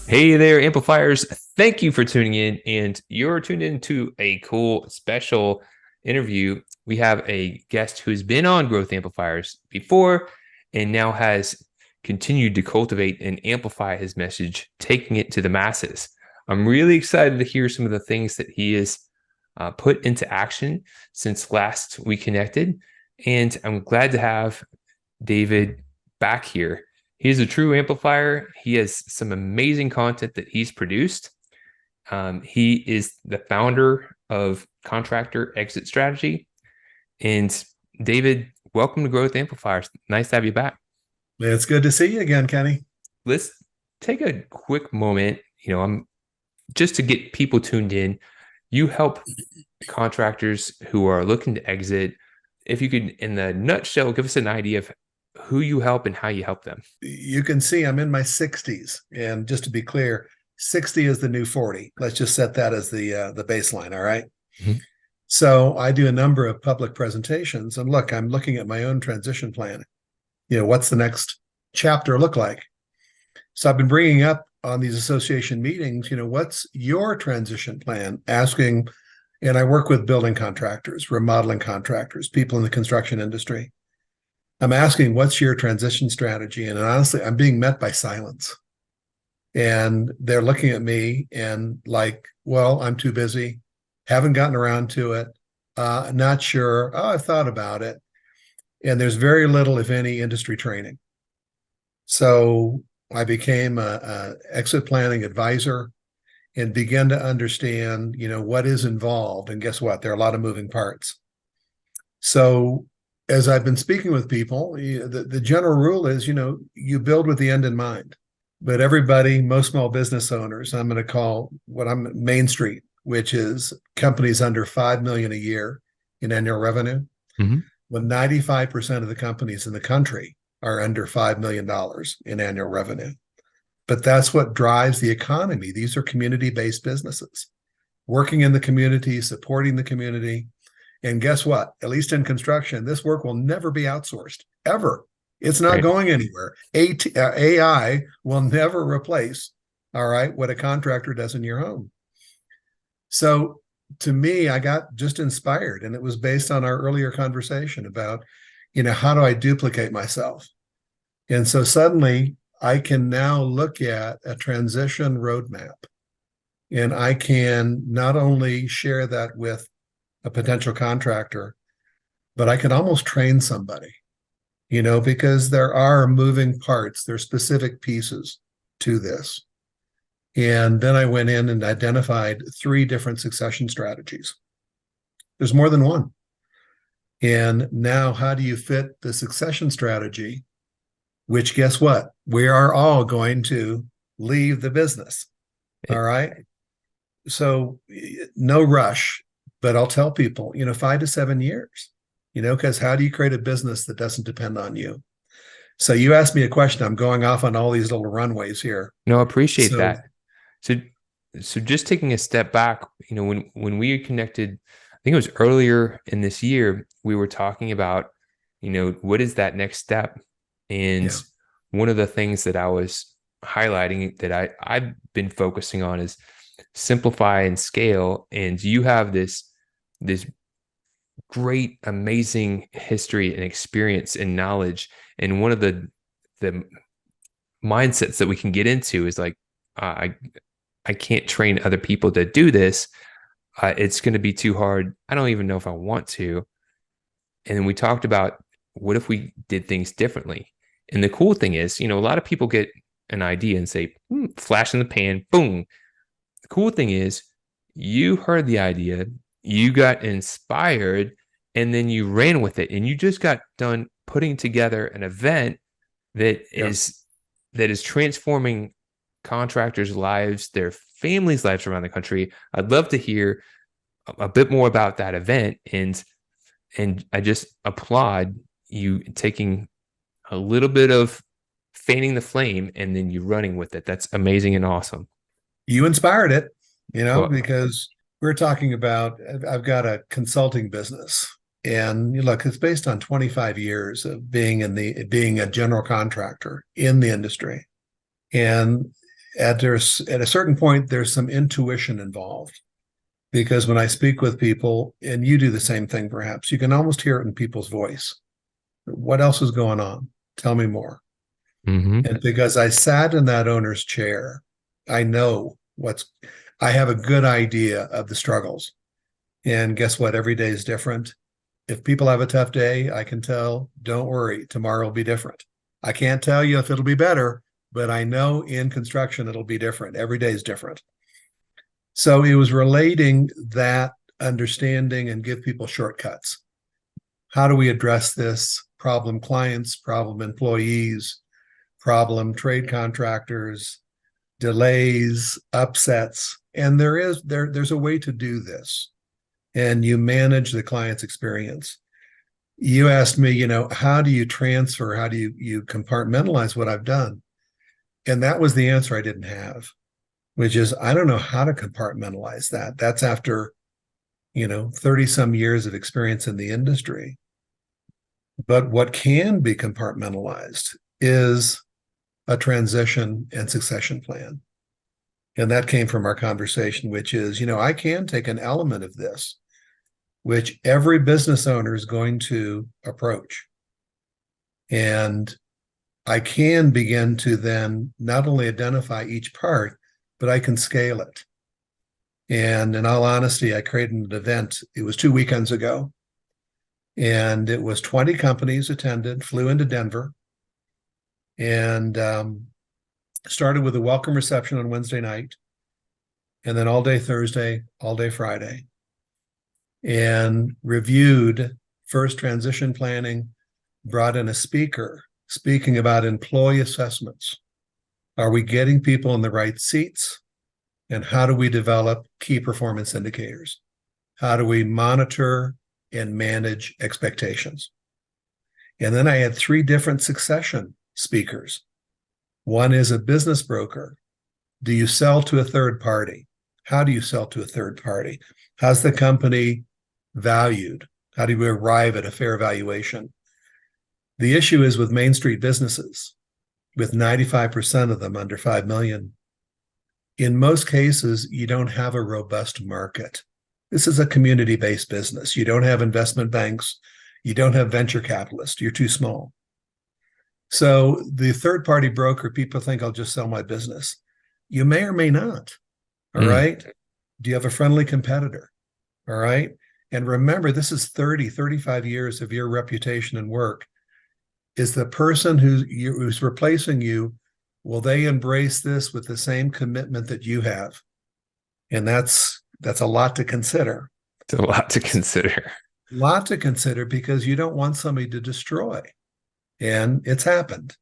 Hey there, Amplifiers. Thank you for tuning in. And you're tuned into a cool special interview. We have a guest who's been on Growth Amplifiers before and now has continued to cultivate and amplify his message, taking it to the masses. I'm really excited to hear some of the things that he has put into action since last we connected. And I'm glad to have David back here. He's a true amplifier. He has some amazing content that he's produced. He is the founder of Contractor Exit Strategy. And David, welcome to Growth Amplifiers. Nice to have you back. It's good to see you again, Kenny. Let's take a quick moment. I'm just to get people tuned in. You help contractors who are looking to exit. If you could, in the nutshell, give us an idea of who you help and how you help them. You can see I'm in my 60s. And just to be clear, 60 is the new 40. Let's just set that as the baseline, all right? Mm-hmm. So I do a number of public presentations. And look, I'm looking at my own transition plan. What's the next chapter look like? So I've been bringing up on these association meetings, what's your transition plan? Asking, and I work with building contractors, remodeling contractors, people in the construction industry. I'm asking, what's your transition strategy? And honestly, I'm being met by silence. And they're looking at me and like, well, I'm too busy, haven't gotten around to it, not sure, oh, I've thought about it. And there's very little, if any, industry training. So I became a exit planning advisor and began to understand, what is involved. And guess what? There are a lot of moving parts. So as I've been speaking with people, the general rule is, you build with the end in mind. But everybody, most small business owners, I'm going to call what I'm Main Street, which is companies under 5 million a year in annual revenue. Mm-hmm. When 95% of the companies in the country are under $5 million in annual revenue. But that's what drives the economy. These are community-based businesses, working in the community, supporting the community. And guess what? At least in construction, this work will never be outsourced, ever. It's not going anywhere. AI will never replace, all right, what a contractor does in your home. So to me, I got just inspired, and it was based on our earlier conversation about, how do I duplicate myself? And so suddenly I can now look at a transition roadmap, and I can not only share that with a potential contractor, but I can almost train somebody, because there are moving parts, there's specific pieces to this. And then I went in and identified 3 different succession strategies. There's more than one. And now how do you fit the succession strategy, which guess what? We are all going to leave the business. All right. So no rush, but I'll tell people, 5 to 7 years, because how do you create a business that doesn't depend on you? So you asked me a question. I'm going off on all these little runways here. No, I appreciate that. So just taking a step back, when we connected, I think it was earlier in this year, we were talking about, what is that next step? And one of the things that I was highlighting that I've been focusing on is simplify and scale. And you have this great, amazing history and experience and knowledge. And one of the mindsets that we can get into is like, I can't train other people to do this. It's going to be too hard. I don't even know if I want to. And then we talked about, what if we did things differently? And the cool thing is, a lot of people get an idea and say, flash in the pan, boom. The cool thing is, you heard the idea, you got inspired, and then you ran with it. And you just got done putting together an event that is transforming contractors' lives, their families' lives around the country. I'd love to hear a bit more about that event. And I just applaud you taking a little bit of fanning the flame and then you running with it. That's amazing and awesome. You inspired it, because we're talking about, I've got a consulting business And look, it's based on 25 years of being being a general contractor in the industry. And at a certain point, there's some intuition involved. Because when I speak with people, and you do the same thing perhaps, you can almost hear it in people's voice. What else is going on? Tell me more. Mm-hmm. And because I sat in that owner's chair, I know I have a good idea of the struggles. And guess what? Every day is different. If people have a tough day, I can tell, don't worry, tomorrow will be different. I can't tell you if it'll be better, but I know in construction it'll be different. Every day is different. So it was relating that understanding and give people shortcuts. How do we address this? Problem clients, problem employees, problem trade contractors, delays, upsets. And there's a way to do this. And you manage the client's experience. You asked me, how do you transfer? How do you compartmentalize what I've done? And that was the answer I didn't have, which is I don't know how to compartmentalize that. That's after, 30 some years of experience in the industry. But what can be compartmentalized is a transition and succession plan. And that came from our conversation, which is, I can take an element of this, which every business owner is going to approach. And I can begin to then not only identify each part, but I can scale it. And in all honesty, I created an event. It was 2 weekends ago. And it was 20 companies attended, flew into Denver, and started with a welcome reception on Wednesday night, and then all day Thursday, all day Friday, and reviewed first transition planning, brought in a speaker speaking about employee assessments. Are we getting people in the right seats? And how do we develop key performance indicators? How do we monitor and manage expectations? And then I had 3 different succession speakers. One is a business broker. Do you sell to a third party? How do you sell to a third party? How's the company valued? How do we arrive at a fair valuation? The issue is with Main Street businesses, with 95% of them under 5 million. In most cases, you don't have a robust market. This is a community-based business. You don't have investment banks. You don't have venture capitalists. You're too small. So the third-party broker, people think I'll just sell my business. You may or may not. All right. Do you have a friendly competitor? All right. And remember, this is 30, 35 years of your reputation and work. Is the person who's replacing you, will they embrace this with the same commitment that you have? And that's a lot to consider. It's a lot to consider. A lot to consider because you don't want somebody to destroy. And it's happened.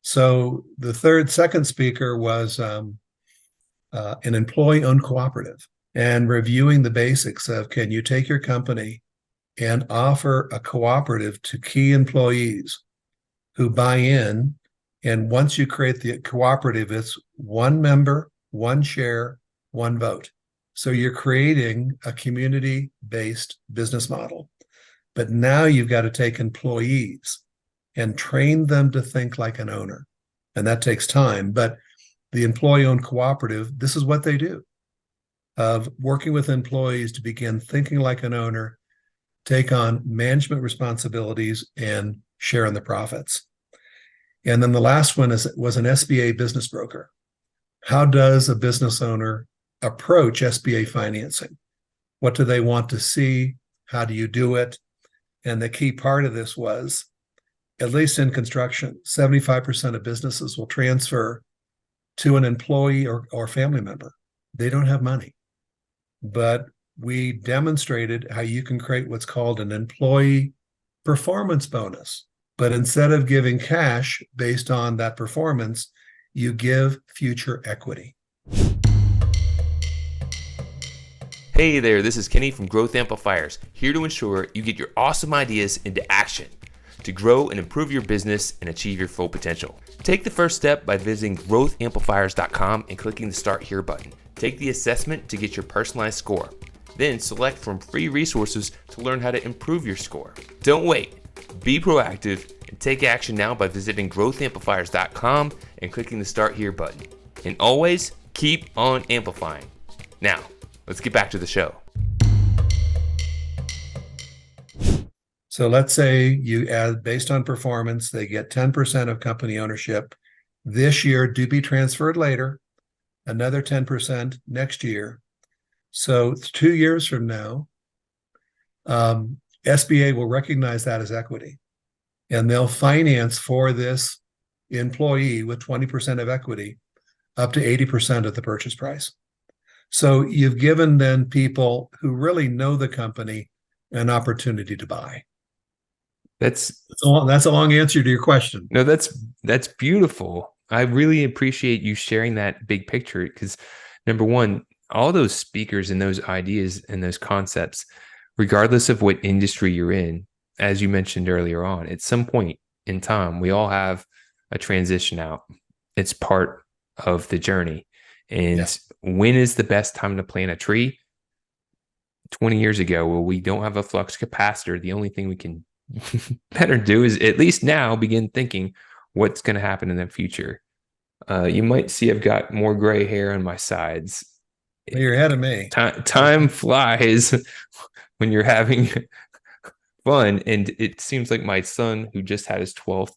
So the second speaker was an employee-owned cooperative, and reviewing the basics of, can you take your company and offer a cooperative to key employees who buy in? And once you create the cooperative, it's 1 member, 1 share, 1 vote. So you're creating a community-based business model. But now you've got to take employees and train them to think like an owner. And that takes time. But the employee-owned cooperative, this is what they do, of working with employees to begin thinking like an owner, take on management responsibilities, and share in the profits. And then the last one was an SBA business broker. How does a business owner approach SBA financing? What do they want to see? How do you do it? And the key part of this was, at least in construction, 75% of businesses will transfer to an employee or family member. They don't have money. But we demonstrated how you can create what's called an employee performance bonus. But instead of giving cash based on that performance, you give future equity. Hey there, this is Kenny from Growth Amplifiers, here to ensure you get your awesome ideas into action to grow and improve your business and achieve your full potential. Take the first step by visiting growthamplifiers.com and clicking the Start Here button. Take the assessment to get your personalized score. Then select from free resources to learn how to improve your score. Don't wait. Be proactive and take action now by visiting growthamplifiers.com and clicking the Start Here button. And always keep on amplifying. Now, let's get back to the show. So let's say you add, based on performance, they get 10% of company ownership this year, to be transferred later, another 10% next year. So 2 years from now, SBA will recognize that as equity, and they'll finance for this employee with 20% of equity up to 80% of the purchase price. So you've given then people who really know the company an opportunity to buy. That's a long answer to your question. No, that's beautiful. I really appreciate you sharing that big picture, because number one, all those speakers and those ideas and those concepts, regardless of what industry you're in, as you mentioned earlier on, at some point in time, we all have a transition out. It's part of the journey. And when is the best time to plant a tree? 20 years ago, well, we don't have a flux capacitor. The only thing we can better do is at least now begin thinking what's going to happen in the future. You might see I've got more gray hair on my sides. You're ahead of me. Time flies when you're having fun. And it seems like my son, who just had his 12th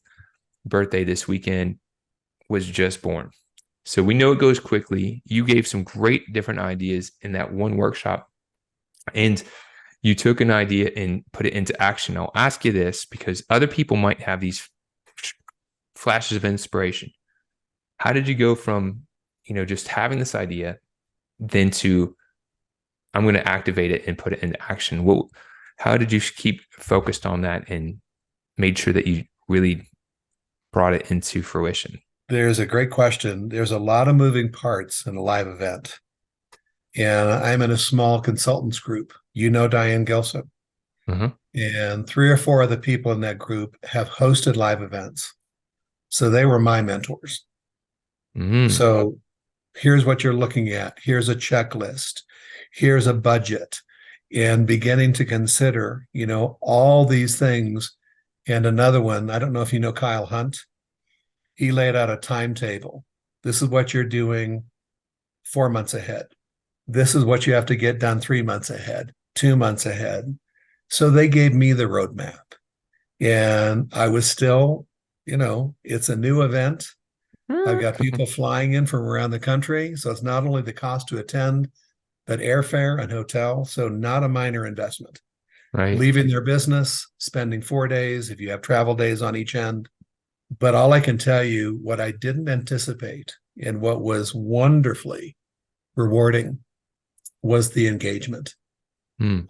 birthday this weekend, was just born. So we know it goes quickly. You gave some great different ideas in that one workshop, and you took an idea and put it into action. I'll ask you this because other people might have these flashes of inspiration. How did you go from, just having this idea then to, I'm going to activate it and put it into action? How did you keep focused on that and made sure that you really brought it into fruition? There's a great question. There's a lot of moving parts in a live event. And I'm in a small consultants group. Diane Gilson. Mm-hmm. And 3 or 4 of the people in that group have hosted live events. So they were my mentors. Mm-hmm. So here's what you're looking at. Here's a checklist. Here's a budget. And beginning to consider, all these things. And another one, I don't know if you know Kyle Hunt. He laid out a timetable. This is what you're doing 4 months ahead. This is what you have to get done 3 months ahead, 2 months ahead. So they gave me the roadmap. And I was still, it's a new event. I've got people flying in from around the country. So it's not only the cost to attend, but airfare and hotel. So not a minor investment. Right. Leaving their business, spending 4 days, if you have travel days on each end. But all I can tell you, what I didn't anticipate and what was wonderfully rewarding was the engagement.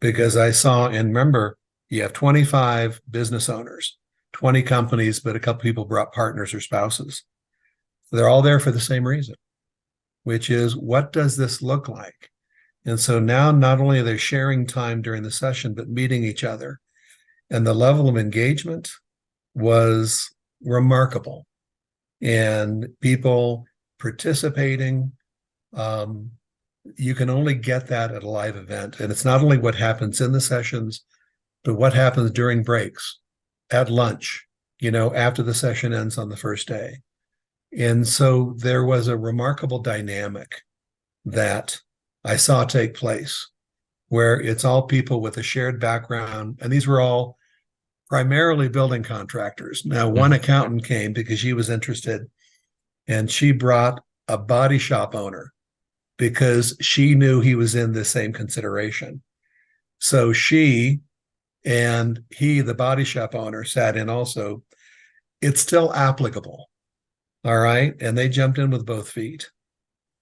Because I saw, and remember, you have 25 business owners, 20 companies, but a couple people brought partners or spouses. They're all there for the same reason, which is, what does this look like? And so now not only are they sharing time during the session, but meeting each other. And the level of engagement was remarkable. And people participating, you can only get that at a live event. And it's not only what happens in the sessions, but what happens during breaks, at lunch, after the session ends on the first day. And so there was a remarkable dynamic that I saw take place, where it's all people with a shared background. And these were all primarily building contractors. Now, one accountant came because she was interested, and she brought a body shop owner because she knew he was in the same consideration. So she and he, the body shop owner, sat in also. It's still applicable. All right. And they jumped in with both feet.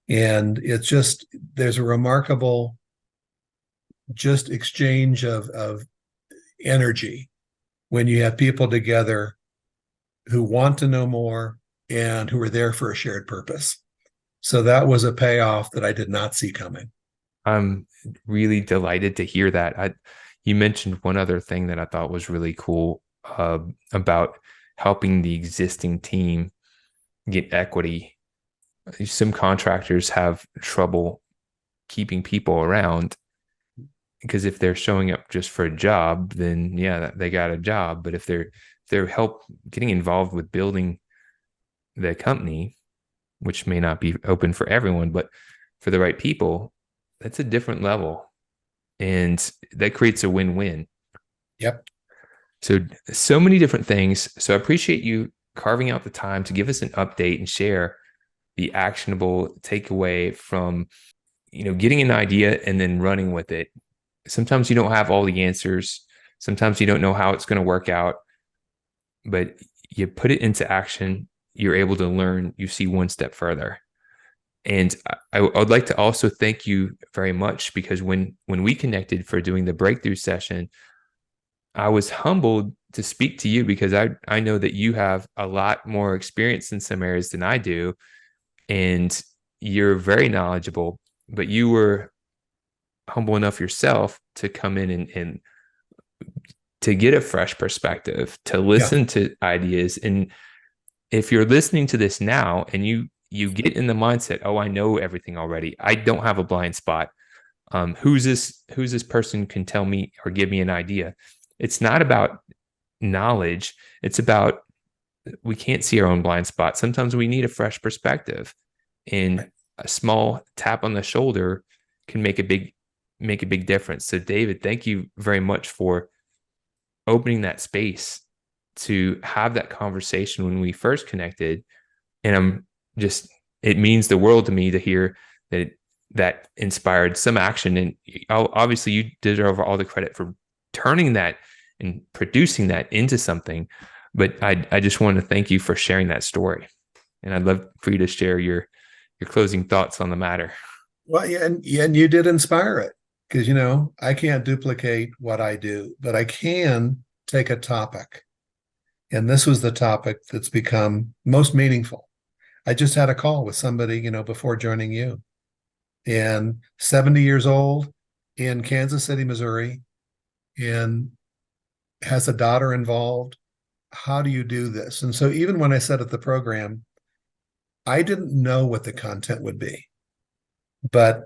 And it's just, there's a remarkable just exchange of energy when you have people together who want to know more and who are there for a shared purpose. So that was a payoff that I did not see coming. I'm really delighted to hear that. You mentioned one other thing that I thought was really cool about helping the existing team get equity. Some contractors have trouble keeping people around. because if they're showing up just for a job, then yeah, they got a job. But if they're getting involved with building the company, which may not be open for everyone, but for the right people, that's a different level. And that creates a win-win. Yep. So many different things. So I appreciate you carving out the time to give us an update and share the actionable takeaway from, getting an idea and then running with it. Sometimes you don't have all the answers. Sometimes you don't know how it's going to work out, but you put it into action. You're able to learn. You see one step further. And I would like to also thank you very much, because when we connected for doing the breakthrough session, I was humbled to speak to you, because I know that you have a lot more experience in some areas than I do, and you're very knowledgeable, but you were humble enough yourself to come in and to get a fresh perspective, to listen to ideas. And if you're listening to this now and you get in the mindset, oh, I know everything already, I don't have a blind spot. Who's this person can tell me or give me an idea? It's not about knowledge. It's about, we can't see our own blind spot. Sometimes we need a fresh perspective, and a small tap on the shoulder can make a big difference. So David, thank you very much for opening that space to have that conversation when we first connected. And it means the world to me to hear that inspired some action. And obviously you deserve all the credit for turning that and producing that into something. But I just want to thank you for sharing that story. And I'd love for you to share your closing thoughts on the matter. Well, yeah, and you did inspire it, because, I can't duplicate what I do, but I can take a topic. And this was the topic that's become most meaningful. I just had a call with somebody, before joining you, and 70 years old in Kansas City, Missouri, and has a daughter involved. How do you do this? And so even when I said at the program, I didn't know what the content would be, but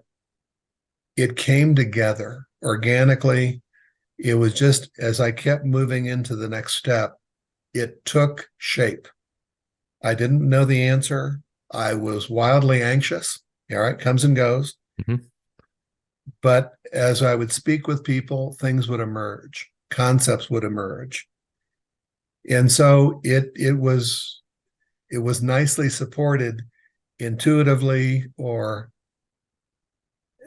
it came together organically. It was just, as I kept moving into the next step, it took shape. I didn't know the answer. I was wildly anxious. All right, comes and goes. Mm-hmm. But as I would speak with people, things would emerge, concepts would emerge. And so it was nicely supported intuitively, or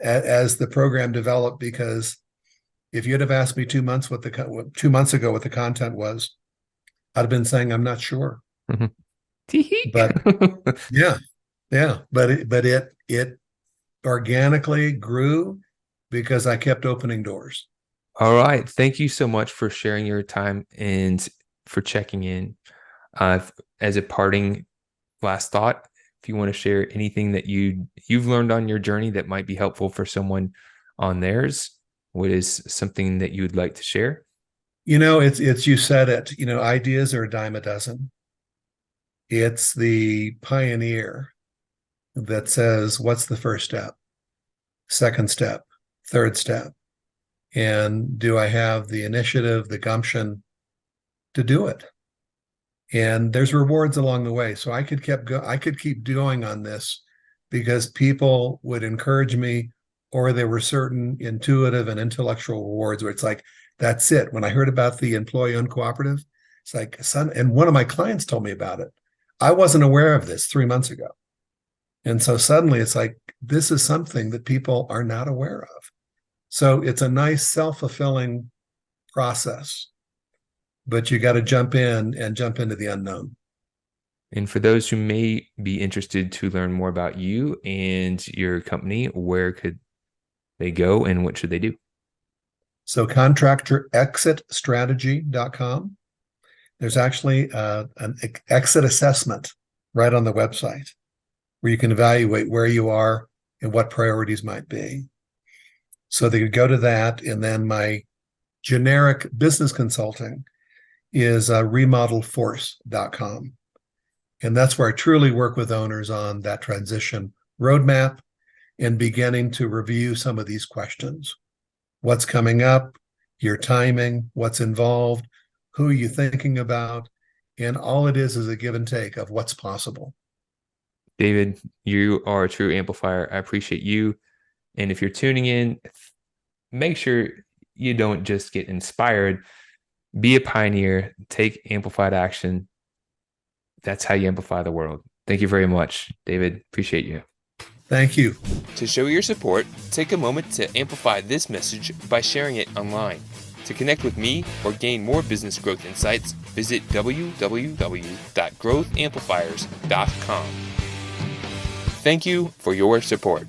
as the program developed, because if you'd have asked me 2 months 2 months ago what the content was, I'd have been saying, I'm not sure. Mm-hmm. But but it organically grew because I kept opening doors. All right. Thank you so much for sharing your time and for checking in. As a parting last thought, if you want to share anything that you've learned on your journey that might be helpful for someone on theirs, what is something that you would like to share? It's you said it, ideas are a dime a dozen. It's the pioneer that says, what's the first step, second step, third step? And do I have the initiative, the gumption to do it? And there's rewards along the way. So I could keep going on this, because people would encourage me, or there were certain intuitive and intellectual rewards where it's like, that's it. When I heard about the employee-owned cooperative, it's like, and one of my clients told me about it. I wasn't aware of this 3 months ago. And so suddenly it's like, this is something that people are not aware of. So it's a nice self-fulfilling process, but you got to jump into the unknown. And for those who may be interested to learn more about you and your company, where could they go and what should they do? So contractorexitstrategy.com. There's actually an exit assessment right on the website where you can evaluate where you are and what priorities might be. So they could go to that. And then my generic business consulting is remodelforce.com. And that's where I truly work with owners on that transition roadmap and beginning to review some of these questions. what's coming up, your timing, what's involved, who are you thinking about, and all it is a give and take of what's possible. David, you are a true amplifier. I appreciate you. And if you're tuning in, make sure you don't just get inspired. Be a pioneer. Take amplified action. That's how you amplify the world. Thank you very much, David. Appreciate you. Thank you. To show your support, take a moment to amplify this message by sharing it online. To connect with me or gain more business growth insights, visit www.growthamplifiers.com. Thank you for your support.